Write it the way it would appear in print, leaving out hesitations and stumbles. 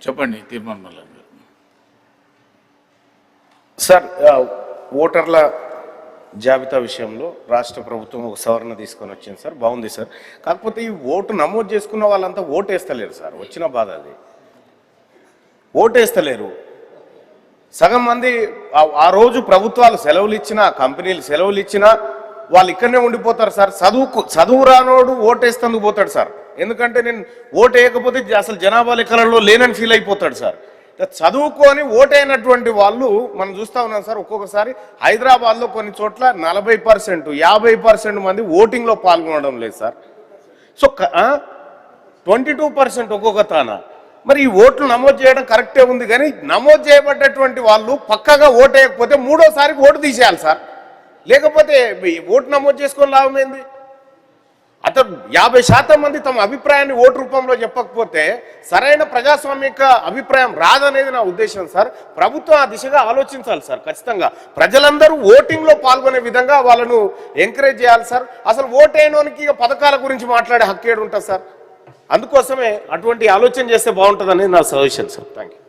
చెప్పండి తీర్మానం మల్లన్న గారు. సార్, ఓటర్ల జాబితా విషయంలో రాష్ట్ర ప్రభుత్వం ఒక సవరణ తీసుకొని వచ్చింది సార్, బాగుంది సార్. కాకపోతే ఈ ఓటు నమోదు చేసుకున్న వాళ్ళంతా ఓటేస్తలేరు సార్, వచ్చిన బాధ అది. ఓటేస్తలేరు. సగం మంది ఆ రోజు ప్రభుత్వాలు సెలవులు ఇచ్చినా, కంపెనీలు సెలవులు ఇచ్చినా వాళ్ళు ఇక్కడనే ఉండిపోతారు సార్. చదువు రానోడు ఓటేస్తేందుకు పోతాడు సార్, ఎందుకంటే నేను ఓటు వేయకపోతే అసలు జనాభా లెక్కలలో లేనని ఫీల్ అయిపోతాడు సార్. చదువుకొని ఓటైనటువంటి వాళ్ళు మనం చూస్తూ ఉన్నాం సార్. ఒక్కొక్కసారి హైదరాబాద్లో కొన్ని చోట్ల 40%, 50% మంది ఓటింగ్లో పాల్గొనడం లేదు సార్. సో 22% ఒక్కొక్క తాన. మరి ఈ ఓట్లు నమోదు చేయడం కరెక్టే ఉంది, కానీ నమోదు చేయబడ్డటువంటి వాళ్ళు పక్కగా ఓటు వేయకపోతే మూడోసారికి ఓటు తీసేయాలి సార్. లేకపోతే ఓటు నమోదు చేసుకొని లాభం ఏంది? అతను 50% మంది తమ అభిప్రాయాన్ని ఓటు రూపంలో చెప్పకపోతే సరైన ప్రజాస్వామిక అభిప్రాయం రాదనేది నా ఉద్దేశం సార్. ప్రభుత్వం ఆ దిశగా ఆలోచించాలి సార్. ఖచ్చితంగా ప్రజలందరూ ఓటింగ్లో పాల్గొనే విధంగా వాళ్ళను ఎంకరేజ్ చేయాలి సార్. అసలు ఓటైనోనికి పథకాల గురించి మాట్లాడే హక్కు ఏడు ఉంటుంది సార్. అందుకోసమే అటువంటి ఆలోచన చేస్తే బాగుంటుందని నా సజెషన్ సార్. Thank you.